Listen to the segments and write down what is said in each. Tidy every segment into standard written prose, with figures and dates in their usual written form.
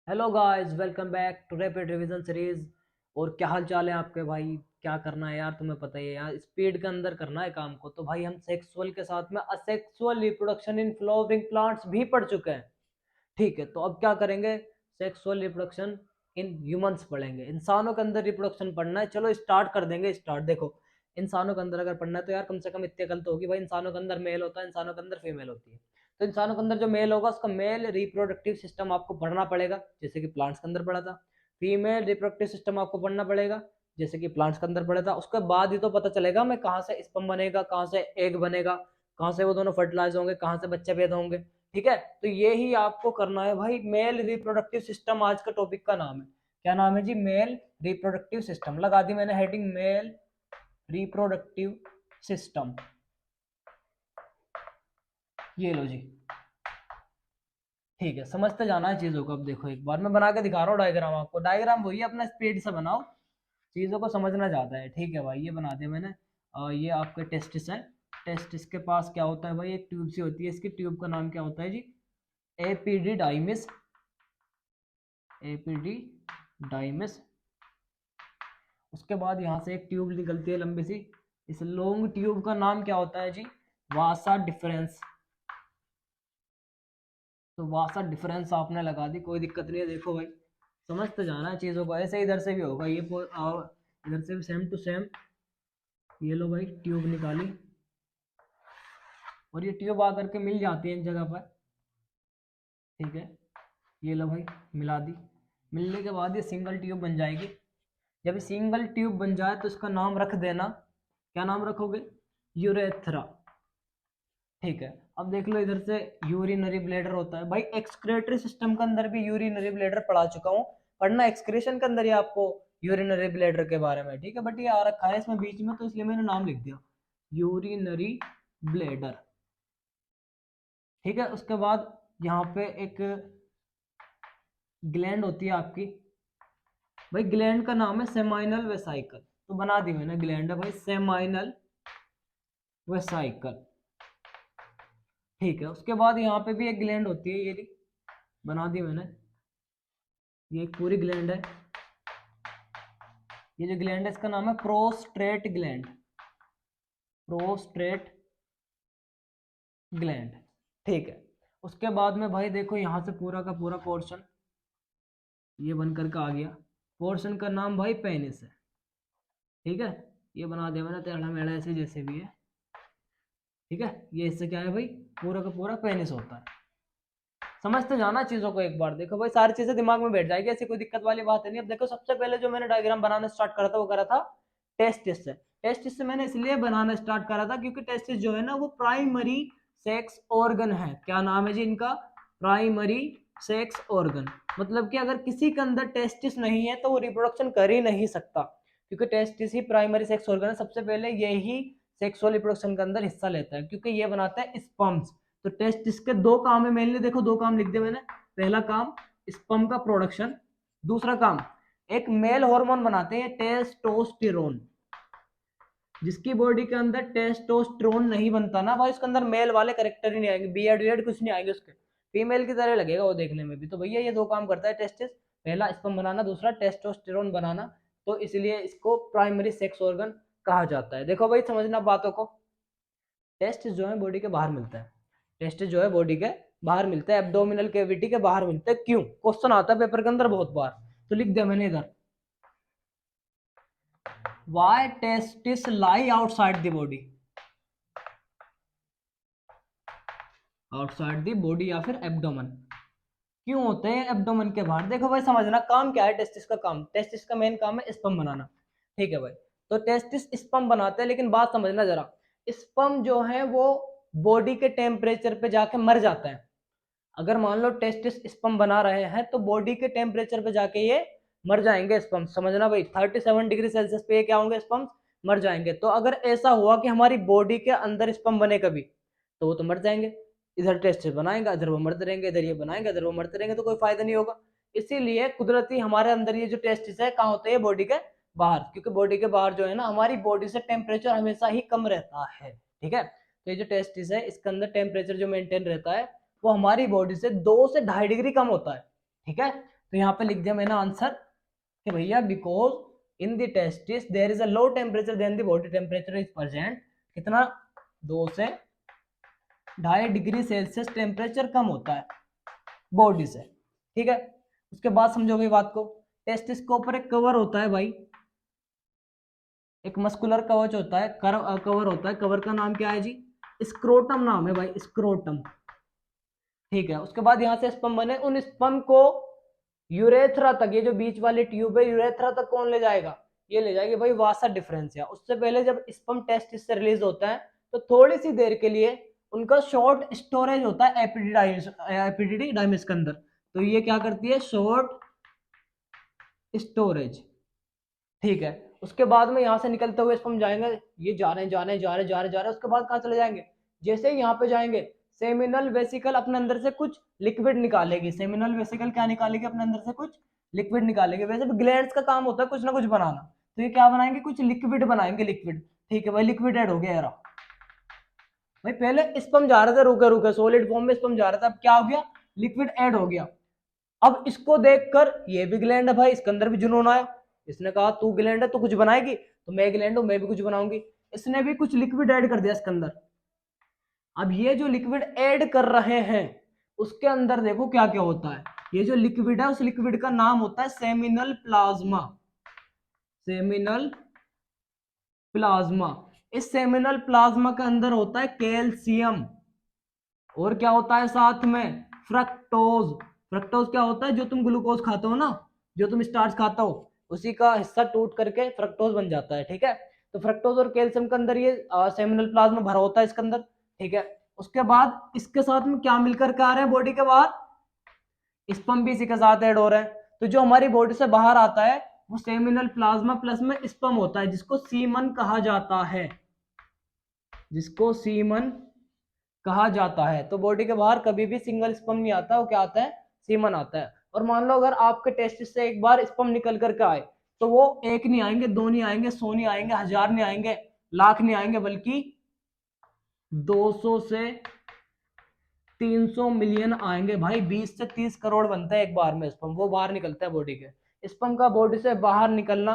Hello guys, welcome back to rapid revision series. और क्या हाल चाल है आपके भाई? क्या करना है यार, तुम्हें पता ही है यार, स्पीड के अंदर करना है काम को। तो भाई हम सेक्सुअल के साथ में asexual reproduction in flooring plants भी पढ़ चुके हैं। ठीक है, तो अब क्या करेंगे? सेक्सुअल रिप्रोडक्शन इन ह्यूमंस पढ़ेंगे। इंसानों के अंदर रिप्रोडक्शन पढ़ना है। चलो स्टार्ट कर देंगे। स्टार्ट देखो, इंसानों के अंदर अगर पढ़ना है तो यार कम से कम इतने गलत होगी भाई। इंसानों के अंदर मेल होता है, इंसानों के अंदर फीमेल होती है। तो इंसानों के अंदर जो मेल होगा उसका मेल रिप्रोडक्टिव सिस्टम आपको पढ़ना पड़ेगा, जैसे कि प्लांट्स के अंदर पढ़ा था। फीमेल रिप्रोडक्टिव सिस्टम आपको पढ़ना पड़ेगा, जैसे कि प्लांट्स के अंदर पढ़ा था। उसके बाद ही तो पता चलेगा मैं कहाँ से स्पर्म बनेगा, कहाँ से एग बनेगा, कहाँ से वो दोनों फर्टिलाइज होंगे, कहाँ से बच्चे पैदा होंगे। ठीक है, तो ये ही आपको करना है भाई। मेल रिप्रोडक्टिव सिस्टम आज का टॉपिक का नाम है। क्या नाम है जी? Male reproductive system. लगा दी मैंने हेडिंग, मेल रिप्रोडक्टिव सिस्टम। ये लो जी। ठीक है, समझते जाना है चीजों को। अब देखो, एक बार मैं बना के दिखा रहा हूँ डायग्राम आपको। डायग्राम वही अपना स्पीड से बनाओ, चीजों को समझना चाहता है। ठीक है भाई, ये बना दिया मैंने। ये आपके टेस्टिस है। टेस्टिस के पास क्या होता है भाई? एक ट्यूब सी होती है। इसकी ट्यूब का नाम क्या होता है जी? एपीडी डाइमिस। एपीडी डाइमिस। उसके बाद यहाँ से एक ट्यूब निकलती है लंबी सी। इस लॉन्ग ट्यूब का नाम क्या होता है जी? वासा डिफरेंस। तो वासा डिफरेंस आपने लगा दी, कोई दिक्कत नहीं है। देखो भाई, समझते जाना है चीज़ों को। ऐसे इधर से भी होगा ये इधर से भी सेम टू सेम। ये लो भाई, ट्यूब निकाली और ये ट्यूब आकर के मिल जाती है एक जगह पर। ठीक है, ये लो भाई, मिला दी। मिलने के बाद ये सिंगल ट्यूब बन जाएगी। जब सिंगल ट्यूब बन जाए तो इसका नाम रख देना। क्या नाम रखोगे? यूरेथ्रा। ठीक है, अब देख लो इधर से यूरिनरी ब्लेडर होता है भाई। एक्सक्रेटरी सिस्टम के अंदर भी यूरिनरी ब्लेडर पढ़ा चुका हूँ। पढ़ना एक्सक्रेशन के अंदर ही आपको यूरिनरी ब्लेडर के बारे में। ठीक है, बट ये आ रखा है इसमें बीच में, तो इसलिए मैंने नाम लिख दिया यूरिनरी ब्लेडर। ठीक है, उसके बाद यहाँ पे एक ग्लैंड होती है आपकी। भाई ग्लैंड का नाम है सेमाइनल वेसाइकल। तो बना दी मैंने, ग्लैंड है भाई सेमाइनल वेसाइकल। ठीक है, उसके बाद यहाँ पे भी एक ग्लैंड होती है, ये बना दी मैंने। ये एक पूरी ग्लैंड है। ये जो ग्लैंड है इसका नाम है प्रोस्ट्रेट ग्लैंड। Prostate gland. ठीक है, उसके बाद में भाई देखो, यहाँ से पूरा का पूरा पोर्शन ये बन करके आ गया। पोर्शन का नाम भाई पेनिस है। ठीक है, ये बना दिया मैंने टेढ़ा मेढ़ा ऐसे जैसे भी है। ठीक है, ये इससे क्या है भाई? पूरा का पूरा पेनिस होता है। समझते जाना चीजों को। एक बार देखो भाई, सारी चीजें दिमाग में बैठ जाएगी, ऐसी कोई दिक्कत वाली बात है नहीं। अब देखो, सबसे पहले जो मैंने डायग्राम बनाना स्टार्ट करा था वो करा था टेस्टिस से। टेस्टिस से मैंने इसलिए बनाना स्टार्ट करा था क्योंकि टेस्टिस जो है ना वो प्राइमरी सेक्स ऑर्गन है। क्या नाम है जी इनका? Primary sex organ. मतलब कि अगर किसी के अंदर टेस्टिस नहीं है तो वो रिप्रोडक्शन कर ही नहीं सकता, क्योंकि टेस्टिस ही प्राइमरी सेक्स ऑर्गन है। सबसे पहले यही सेक्सुअल रिप्रोडक्शन के अंदर हिस्सा लेता है, क्योंकि ये बनाता है स्पर्म्स। तो टेस्ट इसके दो काम है मेनली। देखो, दो काम लिख दिया मैंने। पहला काम स्पर्म का प्रोडक्शन, दूसरा काम एक मेल हार्मोन बनाते हैं टेस्टोस्टेरोन। जिसकी बॉडी के अंदर टेस्टोस्टेरोन नहीं बनता ना भाई, उसके अंदर मेल वाले करेक्टर ही नहीं आएंगे, बियर्ड वियर्ड कुछ नहीं आएंगे उसके। फीमेल की तरह लगेगा वो देखने में भी। तो भैया ये दो काम करता है टेस्टिस, पहला स्पर्म बनाना, दूसरा टेस्टोस्टेरोन बनाना। तो इसलिए इसको प्राइमरी सेक्स ऑर्गन कहा जाता है। देखो भाई, समझना बातों को। टेस्ट जो है बॉडी के बाहर मिलता है। टेस्ट जो है बॉडी के बाहर मिलता है, एब्डोमिनल कैविटी के बाहर मिलता है। क्यों? क्वेश्चन आता है पेपर के अंदर बहुत बार, तो लिख दिया मैंने इधर, why testis lie outside the body. Outside the body या फिर एब्डोमन। क्यों होते हैं एब्डोमन के बाहर? देखो भाई, समझना काम क्या है टेस्टिस का काम। टेस्टिस का मेन काम है स्पर्म बनाना। ठीक है भाई, तो टेस्टिस स्पर्म बनाते हैं, लेकिन बात समझना जरा। स्पर्म जो है वो बॉडी के टेम्परेचर पे जाके मर जाता है। अगर मान लो टेस्टिस स्पर्म बना रहे हैं तो बॉडी के टेम्परेचर पे जाके ये मर जाएंगे स्पर्म। समझना भाई, 37 डिग्री सेल्सियस पे ये क्या होंगे? स्पर्म मर जाएंगे। तो अगर ऐसा हुआ कि हमारी बॉडी के अंदर स्पर्म बने कभी, तो वो तो मर जाएंगे। इधर टेस्टिस बनाएंगे, इधर वो मरते रहेंगे, इधर ये बनाएंगे, इधर वो मरते रहेंगे, तो कोई फायदा नहीं होगा। इसीलिए कुदरती हमारे अंदर ये जो टेस्टिस है कहाँ होते हैं? बॉडी के बाहर। क्योंकि बॉडी के बाहर जो है ना, हमारी बॉडी से टेम्परेचर हमेशा ही कम रहता है। ठीक है, तो ये जो टेस्टिस है इसके अंदर टेम्परेचर जो मेंटेन रहता है वो हमारी बॉडी से 2 से 2.5 डिग्री कम होता है। ठीक है, तो यहाँ पे लिख दिया मैंने आंसर कि भैया because in the testis there is a low temperature than the body temperature is present. कितना, 2 से 2.5 डिग्री सेल्सियस टेम्परेचर कम होता है बॉडी से, ठीक है। उसके बाद समझोगे बात को, टेस्टिस के ऊपर एक कवर होता है भाई, एक मस्कुलर कवच होता है, कवर होता है, कवर का नाम क्या है जी, स्क्रोटम नाम है भाई, स्क्रोटम, ठीक है। उसके बाद यहाँ से स्पम बने, उन स्पम को यूरेथ्रा तक, ये जो बीच वाली ट्यूब है यूरेथ्रा तक कौन ले जाएगा, ये ले जाएगी भाई वासा डिफरेंशिया। उससे पहले जब स्पम टेस्टिस से रिलीज होता है तो थोड़ी सी देर के लिए उनका शॉर्ट स्टोरेज होता है एपिडिडाइमिस के अंदर, तो ये क्या करती है, शॉर्ट स्टोरेज, ठीक है। उसके बाद में यहाँ से निकलते हुए स्पर्म जाएंगे, ये जा रहे हैं जा रहे हैं जा रहे हैं जा रहे हैं जा रहे हैं, उसके बाद कहाँ चले जाएंगे, जैसे ही यहाँ पे जाएंगे सेमिनल वेसिकल अपने अंदर से कुछ लिक्विड निकालेगी, सेमिनल वेसिकल क्या निकालेगी, अपने अंदर से कुछ लिक्विड निकालेगी। वैसे भी ग्लैंड्स का काम होता है कुछ ना कुछ बनाना, तो ये क्या बनाएंगे, कुछ लिक्विड बनाएंगे, लिक्विड, ठीक है भाई, लिक्विड ऐड हो गया यार भाई। पहले स्पर्म जा रहे थे रुके रुके सॉलिड फॉर्म में स्पर्म जा रहा था, अब क्या हो गया, लिक्विड ऐड हो गया। अब इसको देखकर ये भी ग्लैंड है भाई, इसके अंदर भी जुनून आया, इसने कहा तू ग्लैंड है तो कुछ बनाएगी, तो मैं ग्लैंड हूं मैं भी कुछ बनाऊंगी, इसने भी कुछ लिक्विड ऐड कर दिया इसके अंदर। अब ये जो लिक्विड ऐड कर रहे हैं उसके अंदर देखो क्या क्या होता है, ये जो लिक्विड है उस लिक्विड का नाम होता है सेमिनल प्लाज्मा, सेमिनल प्लाज्मा। इस सेमिनल प्लाज्मा के अंदर होता है कैल्शियम, और क्या होता है साथ में, फ्रक्टोज। फ्रक्टोज क्या होता है, जो तुम ग्लूकोज खाते हो ना, जो तुम स्टार्च खाता हो, उसी का हिस्सा टूट करके फ्रक्टोज बन जाता है, ठीक है। तो फ्रक्टोज और कैल्शियम के अंदर ये सेमिनल प्लाज्मा भरा होता है इसके अंदर, ठीक है। उसके बाद इसके साथ में क्या मिलकर के आ रहे हैं बॉडी के बाहर, स्पर्म भी इसी के साथ ऐड हो रहे हैं। तो जो हमारी बॉडी से बाहर आता है वो सेमिनल प्लाज्मा प्लस में स्पर्म होता है, जिसको सीमन कहा जाता है, जिसको सीमन कहा जाता है। तो बॉडी के बाहर कभी भी सिंगल स्पर्म नहीं आता, वो क्या आता है, सीमन आता है। और मान लो अगर आपके टेस्टिस से एक बार स्पर्म निकल करके आए तो वो एक नहीं आएंगे, दो नहीं आएंगे, 100 नहीं आएंगे, 1000 नहीं आएंगे, लाख नहीं आएंगे, बल्कि 200 से 300 मिलियन आएंगे भाई। 20 से 30 करोड़ बनता है एक बार में स्पर्म, वो बाहर निकलता है बॉडी के। स्पर्म का बॉडी से बाहर निकलना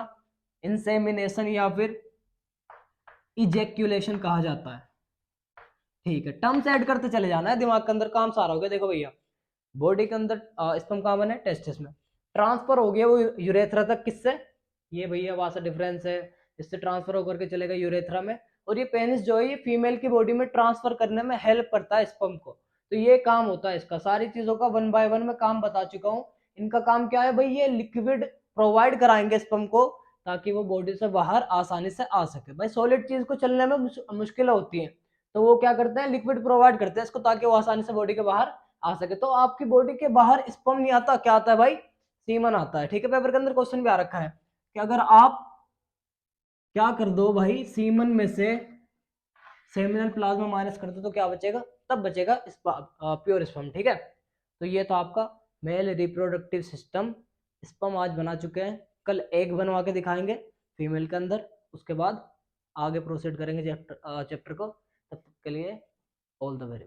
इंसेमिनेशन या फिर इजेक्यूलेशन कहा जाता है, ठीक है। टर्म्स ऐड करते चले जाना है दिमाग के अंदर, काम सारा हो गया। देखो भैया बॉडी के अंदर स्पर्म कहाँ बने, टेस्टिस में, ट्रांसफर हो गया वो यूरेथ्रा तक, किससे, ये भैया वासा डिफरेंस है, इससे ट्रांसफर होकर के चलेगा यूरेथ्रा में। और ये पेनिस जो है ये फीमेल की बॉडी में ट्रांसफर करने में हेल्प करता है स्पर्म को, तो ये काम होता है इसका। सारी चीजों का 1 बाय 1 में काम बता चुका हूँ। इनका काम क्या है भाई, ये लिक्विड प्रोवाइड कराएंगे स्पर्म को ताकि वो बॉडी से बाहर आसानी से आ सके। भाई सॉलिड चीज को चलने में मुश्किल होती है, तो वो क्या करते हैं, लिक्विड प्रोवाइड करते हैं इसको ताकि वो आसानी से बॉडी के बाहर आ सके। तो आपकी बॉडी के बाहर स्पर्म नहीं आता, क्या आता है भाई, सीमन आता है, ठीक है। पेपर के अंदर क्वेश्चन भी आ रखा है कि अगर आप क्या कर दो भाई, सीमन में से सेमिनल प्लाज्मा माइनस कर दो तो क्या बचेगा, तब बचेगा प्योर स्पर्म, ठीक है। तो ये तो आपका मेल रिप्रोडक्टिव सिस्टम। स्पर्म आज बना चुके हैं, कल एग बनवा के दिखाएंगे फीमेल के अंदर, उसके बाद आगे प्रोसीड करेंगे चैप्टर को। तब तक के लिए ऑल द वेरी